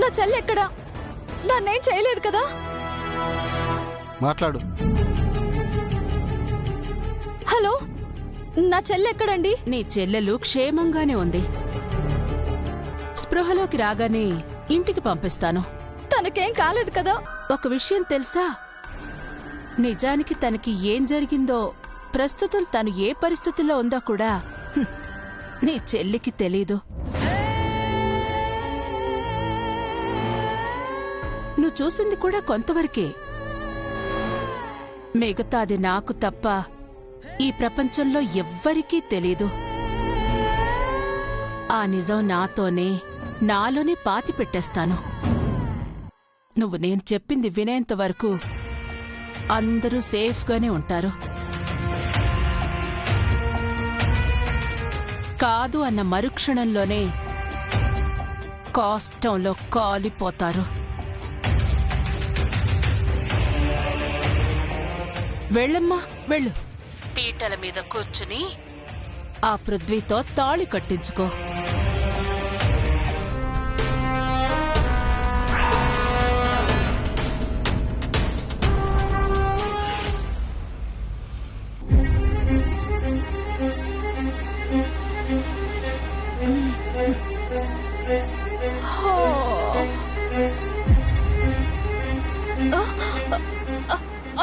నా చెల్లి ఎక్కడా? దాన్నేం చేయలేదు కదా? మాట్లాడు. హలో, నా చెల్లి ఎక్కడండి? నీ చెల్లెలు క్షేమంగానే ఉంది. స్పృహలోకి రాగానే ఇంటికి పంపిస్తాను. తనకేం కాలేదు కదా? ఒక విషయం తెలుసా? నిజానికి తనకి ఏం జరిగిందో, ప్రస్తుతం తను ఏ పరిస్థితుల్లో ఉందో కూడా నీ చెల్లికి తెలీదు. నువ్వు చూసింది కూడా కొంతవరకే. మిగతాది నాకు తప్ప ఈ ప్రపంచంలో ఎవ్వరికీ తెలీదు. ఆ నిజం నాలోనే పాతి పెట్టేస్తాను. నువ్వు నేను చెప్పింది వినేంత వరకు అందరూ సేఫ్గానే ఉంటారు. కాదు అన్న మరుక్షణంలోనే కాష్టంలో కాలిపోతారు. వెళ్ళమ్మా, వెళ్ళు. పీటల మీద కూర్చుని ఆ పృథ్వీతో తాళి కట్టించుకో.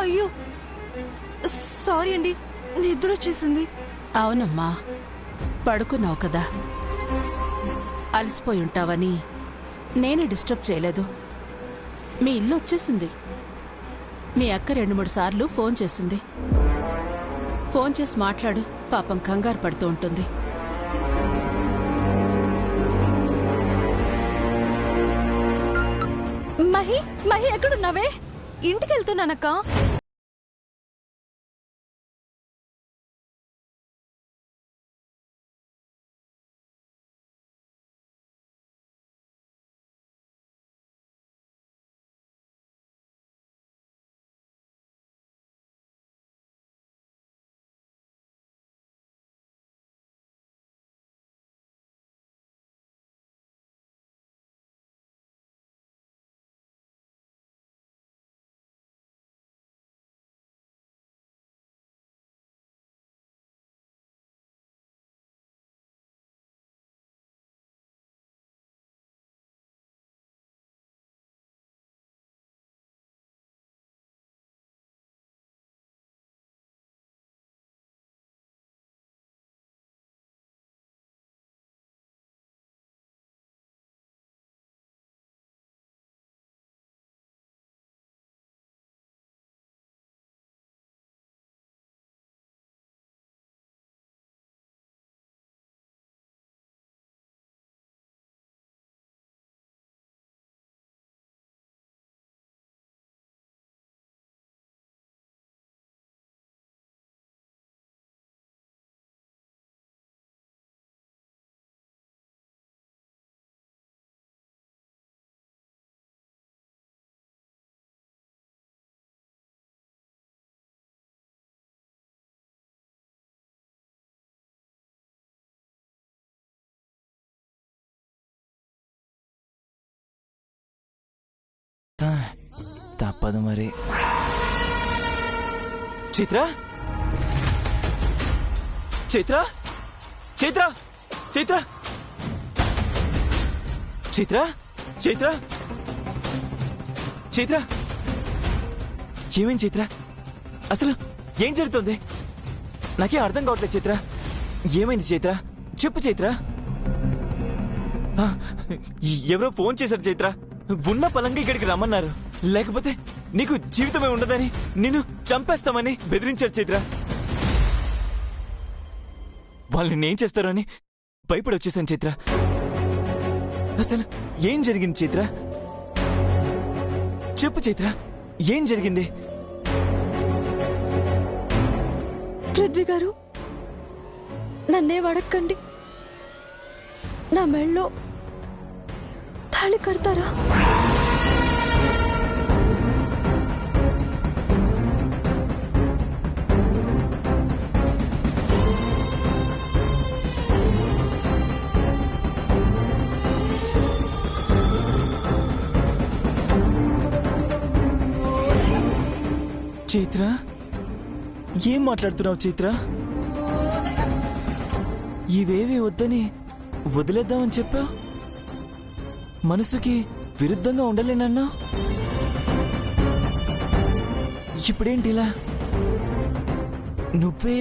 అయ్యో సారీ అండి, నిద్ర వచ్చేసింది. అవునమ్మా, పడుకున్నావు కదా, అలసిపోయి ఉంటావని నేనే డిస్టర్బ్ చేయలేదు. మీ ఇల్లు వచ్చేసింది. మీ అక్క 2-3 సార్లు ఫోన్ చేసింది. ఫోన్ చేసి మాట్లాడు, పాపం కంగారు పడుతూ ఉంటుంది. మహి ఎక్కడున్నావే? ఇంటికి వెళ్తున్నానక్క. తప్పదు మరి. చిత్ర చిత్ర చిత్ర చిత్ర చిత్ర చిత్ర చిత్ర ఏమేం చిత్ర? అసలు ఏం జరుగుతుంది? నాకేం అర్థం కావట్లేదు చిత్ర. ఏమైంది చిత్ర? చెప్పు చిత్ర. ఎవరో ఫోన్ చేశారు చిత్ర. ఉన్న పలంగా ఇక్కడికి రమ్మన్నారు. లేకపోతే నీకు జీవితమే ఉండదని, నిన్ను చంపేస్తామని బెదిరించారు చైత్ర. వాళ్ళు నేనేం చేస్తారో అని భయపడి వచ్చేసాను చైత్ర. అసలు ఏం జరిగింది చైత్ర? చెప్పు చైత్ర, ఏం జరిగింది? పృథ్వీ గారు, నన్నే వడక్కండి. నా మెళ్ళో తాళి కడతారా? చైత్ర ఏం మాట్లాడుతున్నావు చైత్ర? ఇవేవి వద్దని వదిలేద్దామని చెప్పా, మనసుకి విరుద్ధంగా ఉండలేనన్నా. ఇప్పుడేంటి ఇలా? నువ్వే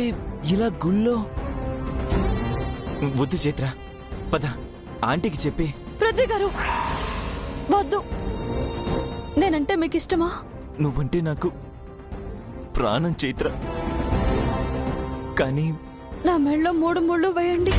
ఇలా గుళ్ళో. వద్దు చైత్ర, పద ఆంటీకి చెప్పి. పృథ్వీ గారు వద్దు. నేనంటే మీకు ఇష్టమా? నువ్వంటే నాకు ప్రాణం చైత్ర, కానీ నా మెళ్ళలో 3 ముళ్ళు వేయండి.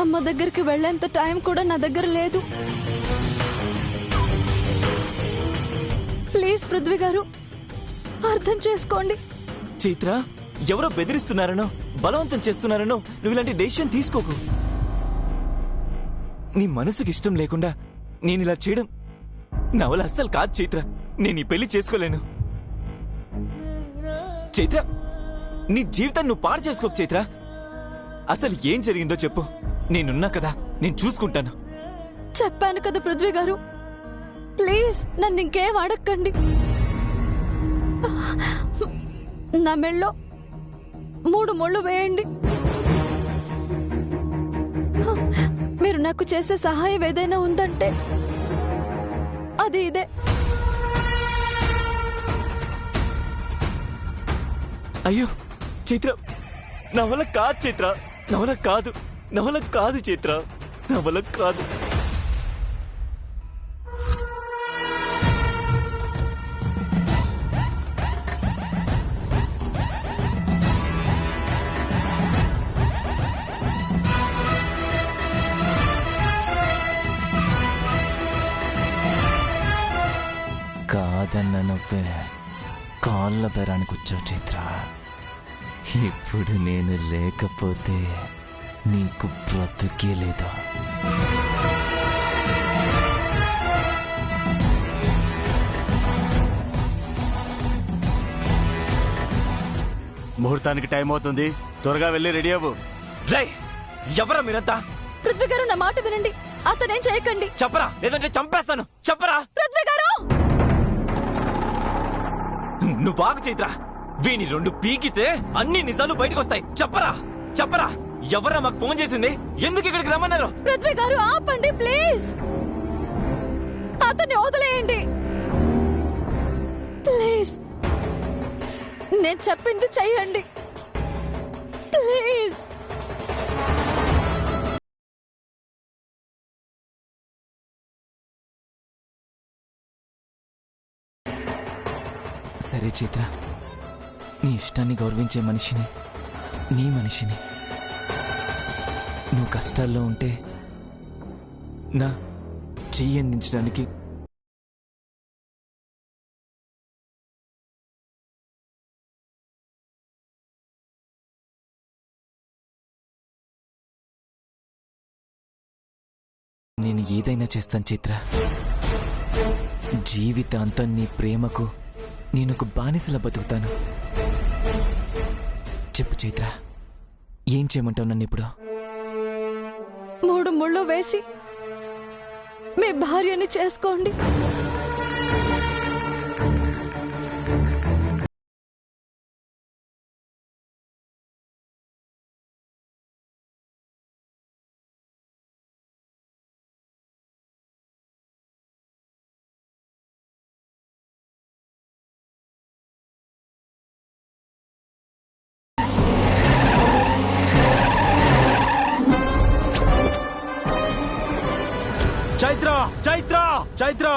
అమ్మ దగ్గరికి వెళ్ళేంత టైం కూడా నా దగ్గర లేదు. ప్లీజ్ పృథ్వీ గారు అర్థం చేసుకోండి. చైత్ర, ఎవరో బెదిరిస్తున్నారనో బలవంతం చేస్తున్నారనో నువ్వు ఇలాంటి డెసిషన్ తీసుకోకు. నీ మనసుకి ఇష్టం లేకుండా నేను ఇలా చేయడం నా వల్ల అస్సలు కాదు చైత్ర. నేను ఈ పెళ్లి చేసుకోలేను చైత్ర. నీ జీవితాన్ని నువ్వు పాడు చేసుకోకు చైత్ర. అసలు ఏం జరిగిందో చెప్పు, నేనున్నా కదా, నేను చూసుకుంటాను. చెప్పాను కదా పృథ్వీ గారు, ప్లీజ్ నన్ను ఇంకేం అడగండి. నా మెళ్ళో 3 ముళ్ళు వేయండి. మీరు నాకు చేసే సహాయం ఏదైనా ఉందంటే అది ఇదే. అయ్యో చైత్ర, నా వల్ల కాదు చైత్ర, నా వల్ల కాదు, నా వల్ల కాదు చైత్ర, నా వల్ల కాదు. కాదన్న నవ్వే కాళ్ళ బేరానికి వచ్చావు చైత్ర. ఇప్పుడు నేను లేకపోతే నీకు బ్రతుకే లేదా? ముహూర్తానికి టైం అవుతుంది, త్వరగా వెళ్ళి రెడీ అవ్వు. రై, ఎవరా మీరంతా? పృథ్వీ గారు నా మాట వినండి, అతనేం చేయకండి. చెప్పరా, లేదంటే చంపేస్తాను. చెప్పరా. పృథ్వీ గారు నువ్వు ఆగు చైత్ర. వీని 2 పీకితే అన్ని నిజాలు బయటకు వస్తాయి. చెప్పరా, చెప్పరా, ఎవరా మాకు ఫోన్ చేసింది? ఎందుకు ఇక్కడికి రమ్మన్నారు? పృథ్వీ గారు ఆపండి ప్లీజ్. అతన్ని వదిలేయండి ప్లీజ్. నేను చెప్పింది చెయ్యండి ప్లీజ్. సరే చైత్ర, నీ ఇష్టాన్ని గౌరవించే మనిషిని, నీ మనిషిని. నువ్వు కష్టాల్లో ఉంటే నా చెయ్యి అందించడానికి నేను ఏదైనా చేస్తాను చైత్ర. జీవితాంతం నీ ప్రేమకు నేను ఒక బానిసలా బతుకుతాను. చెప్పు చైత్ర, ఏం చేయమంటావు నన్ను ఇప్పుడు? 3 ముళ్ళు వేసి మీ భార్యని చేసుకోండి. చైత్ర, చైత్ర, చైత్ర.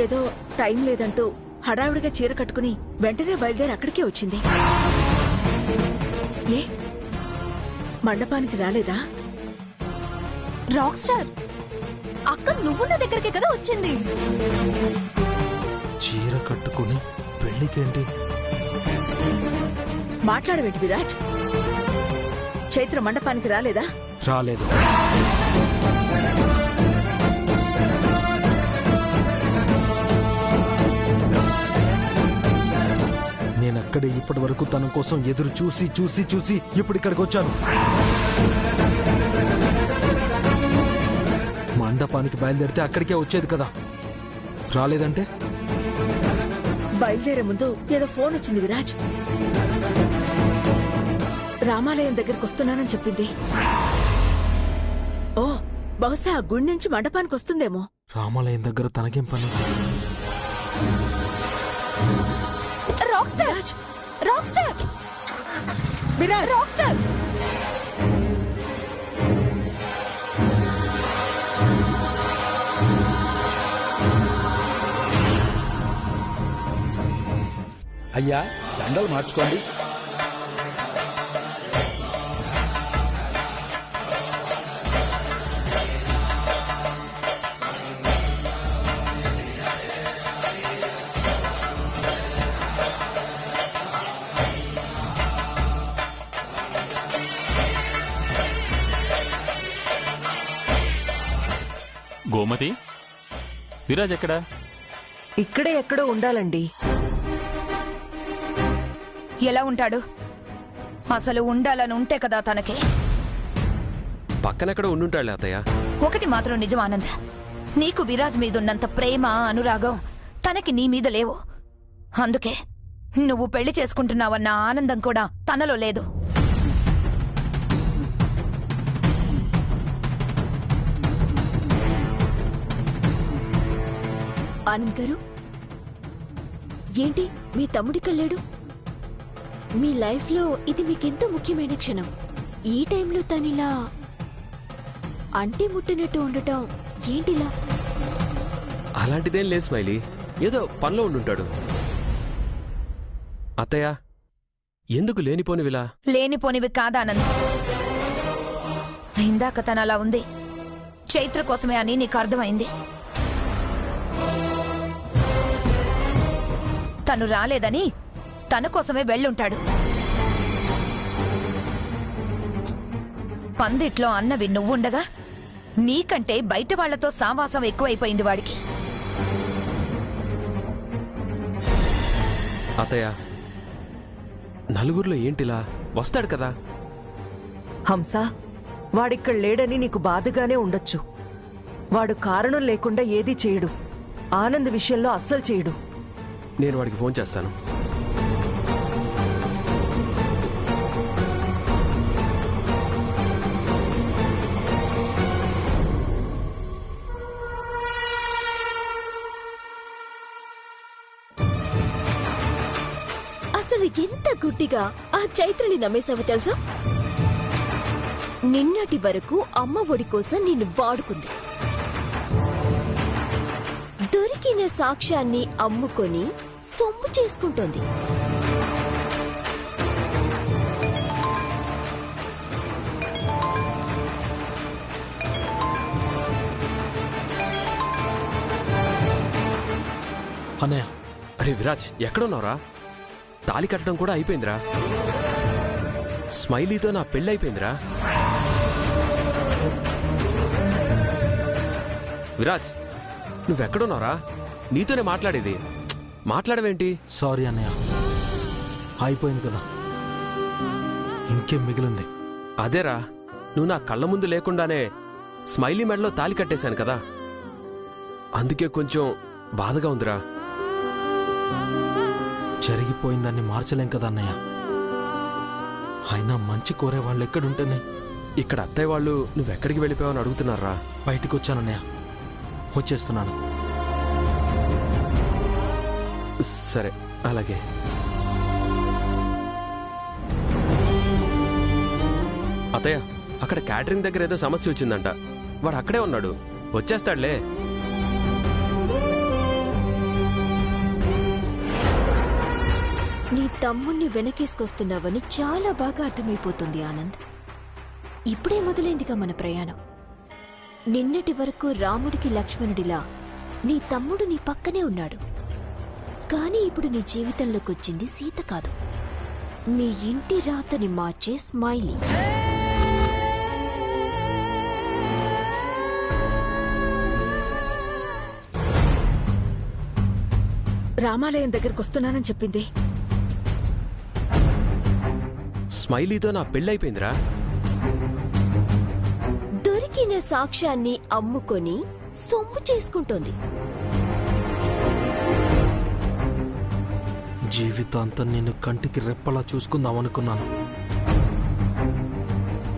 ఏదో టైం లేదంటూ హడావుడిగా చీర కట్టుకుని వెంటనే బయలుదేరి అక్కడికే వచ్చింది. ఏ మండపానికి రాలేదా? రాక్ స్టార్ అక్క నువ్వు నా దగ్గరికి కదా వచ్చింది. చీర కట్టుకుని పెళ్లికేంటి? మాట్లాడవేంటి విరాజ్? చైత్ర మండపానికి రాలేదా? రాలేదు. నేనక్కడే ఇప్పటి వరకు తన కోసం ఎదురు చూసి చూసి చూసి ఇప్పుడు ఇక్కడికి వచ్చాను. మండపానికి బయలుదేరితే అక్కడికే వచ్చేది కదా, రాలేదంటే? బయలుదేరే ముందు ఏదో ఫోన్ వచ్చింది విరాజ్. రామాలయం దగ్గరికి వస్తున్నానని చెప్పింది. ఓ, బహుశా ఆ గుడి నుంచి మండపానికి వస్తుందేమో. రామాలయం దగ్గర తనకేం పని? Rock star, rock star, Viraj, rock star. అయ్యా, దండలు మార్చుకోండి. గోమతి, విరాజ్ ఎక్కడా? ఇక్కడే ఎక్కడో ఉండాలండి. ఎలా ఉంటాడు? అసలు ఉండాలని ఉంటే కదా తనకి. పక్కనెక్కడ ఉండుంటాడులే అత్తయ్య. ఒకటి మాత్రం నిజం ఆనంద్, నీకు విరాజ్ మీదున్నంత ప్రేమ అనురాగం తనకి నీ మీద లేవు. అందుకే నువ్వు పెళ్లి చేసుకుంటున్నావన్న ఆనందం కూడా తనలో లేదు. ఆనంద్ గారు, ఏంటి మీ తమ్ముడికెళ్ళాడు? మీ లైఫ్ లో ఇది మీకెంతో ముఖ్యమైన క్షణం. ఈ టైంలో తనిలా అంటే ముట్టినట్టు ఉండటం ఏంటిలా? అలాంటిదేం లేదు స్మైలీ, ఏదో పనిలో ఉండుంటాడు. అత్తయ్య, ఎందుకు లేనిపోనివిలా? లేనిపోనివి కాదానంద్. ఇందాక తన అలా ఉంది చైత్ర కోసమే అని నీకు అర్థమైంది. తను రాలేదని తన కోసమే వెళ్ళుంటాడు. పందిట్లో అన్నవి నువ్వుండగా నీకంటే బయట వాళ్లతో సావాసం ఎక్కువైపోయింది వాడికి. అత్తయ్య, నలుగురిలో ఏంటిలా? వస్తాడు కదా. హంస, వాడిక్కడ లేడని నీకు బాధగానే ఉండొచ్చు. వాడు కారణం లేకుండా ఏదీ చేయడు. ఆనంద్ విషయంలో అస్సలు చేయడు. నేను వాడికి ఫోన్ చేస్తాను. అసలు ఎంత గుడ్డిగా ఆ చైత్రని నమ్మేశావో తెలుసా? నిన్నటి వరకు అమ్మ ఒడి కోసం నిన్ను వాడుకుంది. దొరికిన సాక్ష్యాన్ని అమ్ముకొని సొమ్ము చేసుకుంటోంది. అన్నయ్య, అరే విరాజ్, ఎక్కడున్నావురా? తాళి కట్టడం కూడా అయిపోయిందిరా. స్మైలీతో నా పెళ్ళి అయిపోయిందిరా. విరాజ్, నువ్వెక్కడున్నావురా? నీతోనే మాట్లాడేది. మాట్లాడవేంటి? సారీ అన్నయ్య, అయిపోయింది కదా, ఇంకేం మిగిలింది? అదేరా, నువ్వు నా కళ్ళ ముందు లేకుండానే స్మైలీ మెడలో తాళి కట్టేశాను కదా, అందుకే కొంచెం బాధగా ఉందిరా. జరిగిపోయిందాన్ని మార్చలేం కదా అన్నయ్య. అయినా మంచి కోరే వాళ్ళు ఎక్కడుంటేనే. ఇక్కడ అత్తయ్య వాళ్ళు నువ్వెక్కడికి వెళ్ళిపోయావని అడుగుతున్నారా? బయటికి వచ్చానన్నయ్య, వచ్చేస్తున్నాను. సరే, అలాగే. అత్తయ్య, అక్కడ క్యాటరింగ్ దగ్గర ఏదో సమస్య వచ్చిందంట. వాడు అక్కడే ఉన్నాడు, వచ్చేస్తాడులే. నీ తమ్ముణ్ణి వెనకేసుకొస్తున్నావని చాలా బాగా అర్థమైపోతుంది ఆనంద్. ఇప్పుడే మొదలైందిగా మన ప్రయాణం. నిన్నటి వరకు రాముడికి లక్ష్మణుడిలా నీ తమ్ముడు నీ పక్కనే ఉన్నాడు. కానీ ఇప్పుడు నీ జీవితంలోకొచ్చింది సీత కాదు, నీ ఇంటి రాతని మార్చే స్మైలీ. రామాలయం దగ్గరకు వస్తున్నానని చెప్పింది. స్మైలీతో నా పెళ్ళైపోయిందిరా. దొరికిన సాక్ష్యాన్ని అమ్ముకొని సొమ్ము చేసుకుంటోంది. జీవితాంతం నేను కంటికి రెప్పలా చూసుకుందామనుకున్నాను.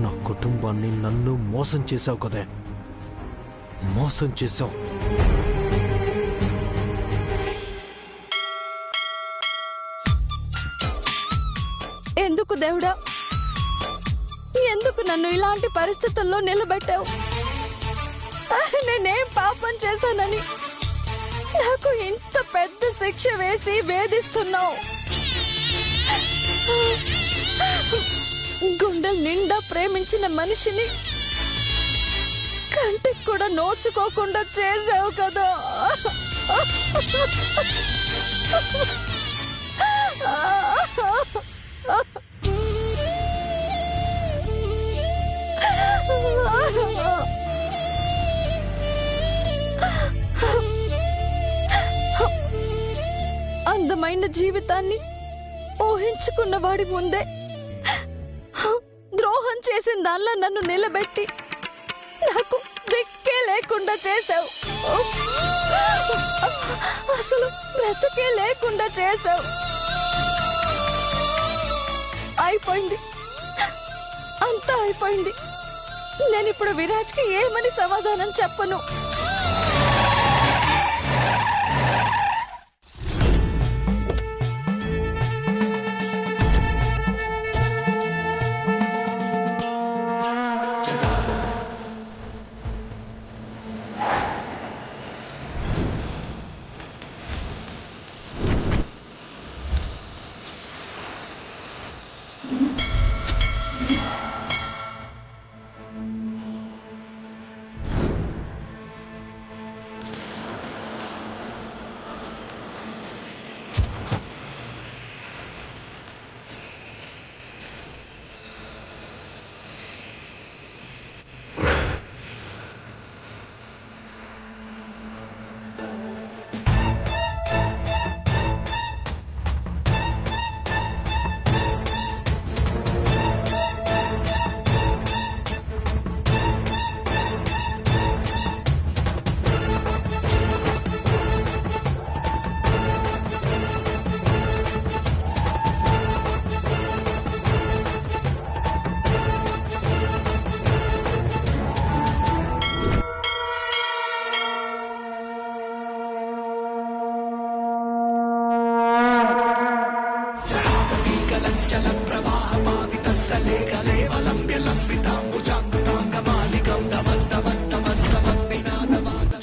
నా కుటుంబాన్ని నన్ను మోసం చేశావు కదే, మోసం చేశావు. ఎందుకు దేవుడా, ఎందుకు నన్ను ఇలాంటి పరిస్థితుల్లో నిలబెట్టావు? నేనేం పాపం చేశానని నాకు ఇంత పెద్ద శిక్ష వేసి వేధిస్తున్నావు? గుండెల నిండా ప్రేమించిన మనిషిని కంటికి కూడా నోచుకోకుండా చేసావు కదా. అందమైన జీవితాన్ని ఊహించుకున్న వాడి ముందే ద్రోహం చేసిన దానిలో నన్ను నిలబెట్టి నాకు దిక్కే లేకుండా చేశావు. అసలు బ్రతుకే లేకుండా చేశావు. అయిపోయింది, అంతా అయిపోయింది. నేనిప్పుడు విరాజ్కి ఏమని సమాధానం చెప్పను.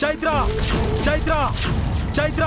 చైత్ర, చైత్ర, చైత్ర.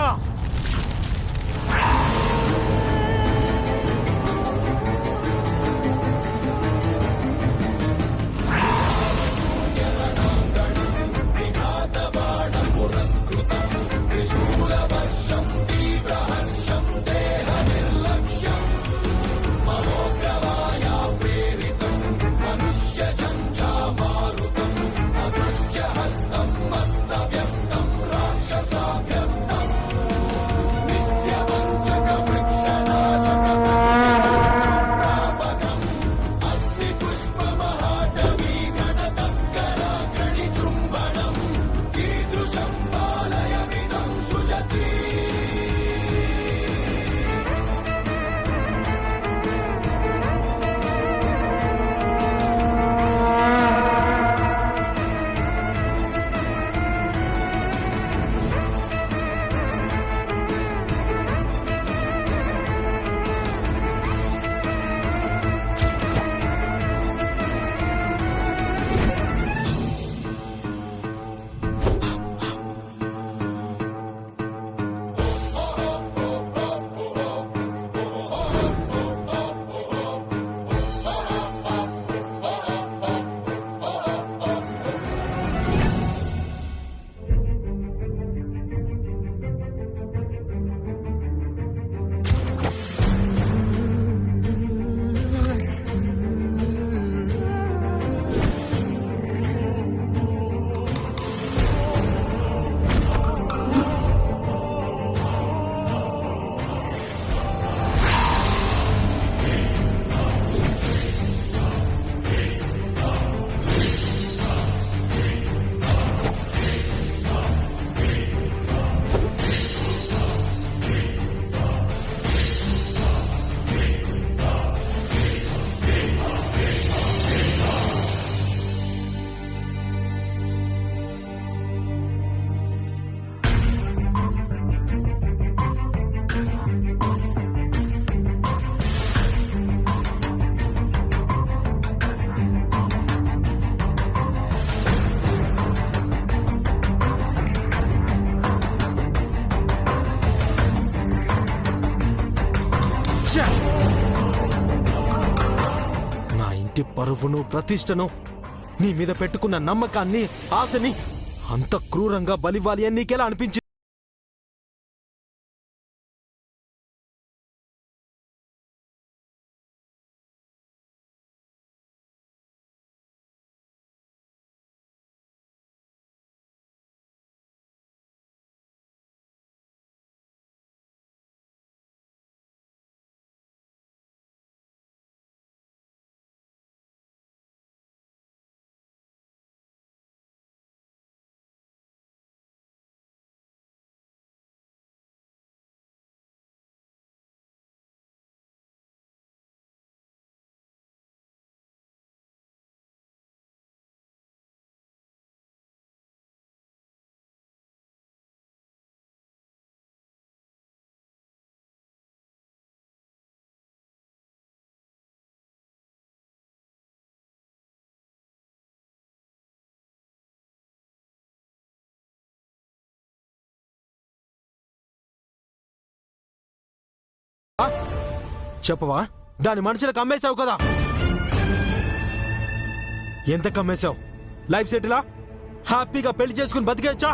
పరువును ప్రతిష్టను నీ మీద పెట్టుకున్న నమ్మకాన్ని ఆశని అంత క్రూరంగా బలివ్వాలి అని నీకెలా అనిపించింది? చెప్పవా? దాని మనుషులకు అమ్మేశావు కదా? ఎంత కమ్మేశావు? లైఫ్ సెటిలా? హ్యాపీగా పెళ్లి చేసుకుని బతికేయచ్చా?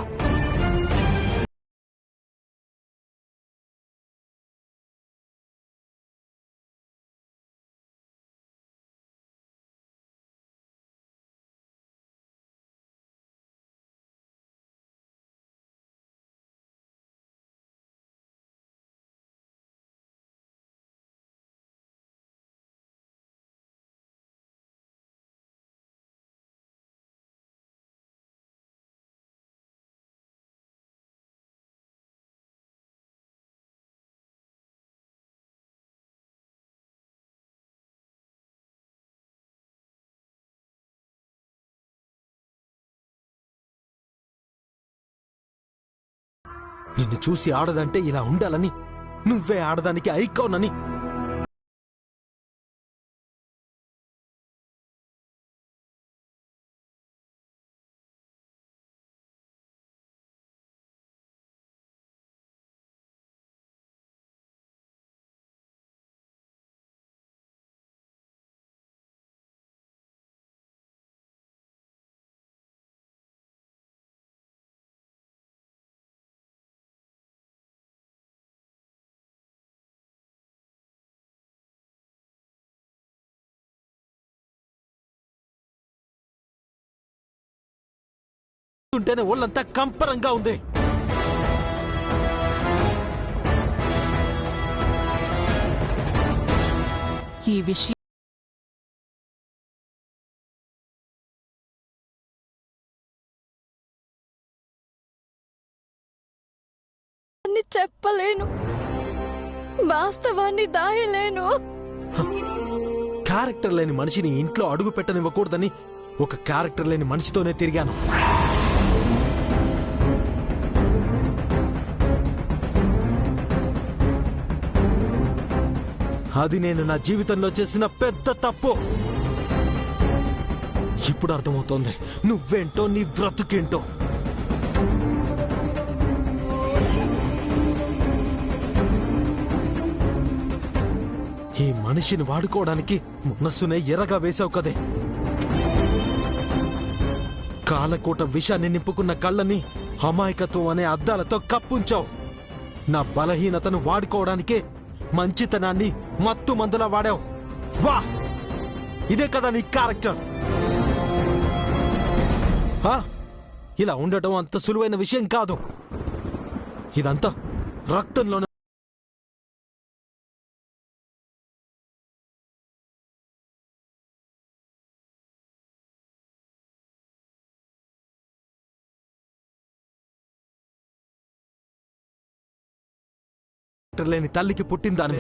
నిన్ను చూసి ఆడదంటే ఇలా ఉండాలని, నువ్వే ఆడదానికి ఐకాన్. ఉంటేనే ఒళ్ళంతా కంపరంగా ఉంది. ఈ విషయం చెప్పలేను, వాస్తవాన్ని దాయలేను. క్యారెక్టర్ లేని మనిషిని ఇంట్లో అడుగు పెట్టనివ్వకూడదని ఒక క్యారెక్టర్ లేని మనిషితోనే తిరిగాను. అది నేను నా జీవితంలో చేసిన పెద్ద తప్పు. ఇప్పుడు అర్థమవుతోంది నువ్వేంటో, నీ బ్రతుకేంటో. ఈ మనిషిని వాడుకోవడానికి మనస్సునే ఎర్రగా వేశావు కదే. కాలకోట విషాన్ని నింపుకున్న కళ్ళని అమాయకత్వం అనే అద్దాలతో కప్పుంచావు. నా బలహీనతను వాడుకోవడానికే మంచితనాన్ని మత్తు మందులా వాడావు. వా, ఇదే కదా నీ క్యారెక్టర్. ఇలా ఉండటం అంత సులువైన విషయం కాదు. ఇదంతా రక్తంలోనే. లేని తల్లికి పుట్టిందాని,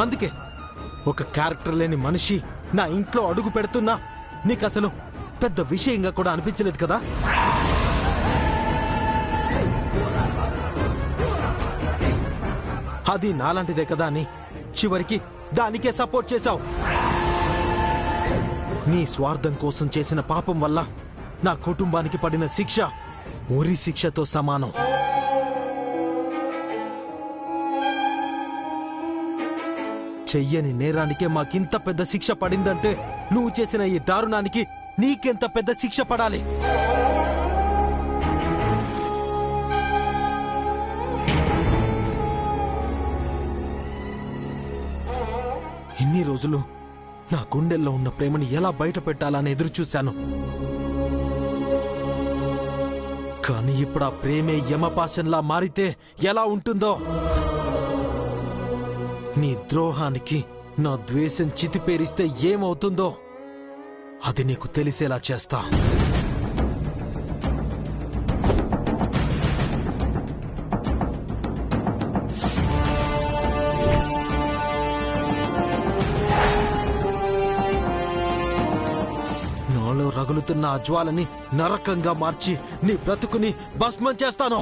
అందుకే ఒక క్యారెక్టర్ లేని మనిషి నా ఇంట్లో అడుగు పెడుతున్నా నీకు అసలు పెద్ద విషయంగా కూడా అనిపించలేదు కదా. అది నాలాంటిదే కదా అని చివరికి దానికే సపోర్ట్ చేశావు. నీ స్వార్థం కోసం చేసిన పాపం వల్ల నా కుటుంబానికి పడిన శిక్ష ఉరి శిక్షతో సమానం. చెయ్యని నేరానికే మాకింత పెద్ద శిక్ష పడిందంటే నువ్వు చేసిన ఈ దారుణానికి నీకెంత పెద్ద శిక్ష పడాలి? ఇన్ని రోజులు నా గుండెల్లో ఉన్న ప్రేమని ఎలా బయట పెట్టాలని ఎదురు చూశాను. కానీ ఇప్పుడు ఆ ప్రేమే యమపాశంలా మారితే ఎలా ఉంటుందో. నీ ద్రోహానికి నా ద్వేషం చితిపేరిస్తే ఏమవుతుందో అది నీకు తెలిసేలా చేస్తా. నాలో రగులుతున్న ఆ జ్వాలని నరకంగా మార్చి నీ బ్రతుకుని భస్మం చేస్తాను.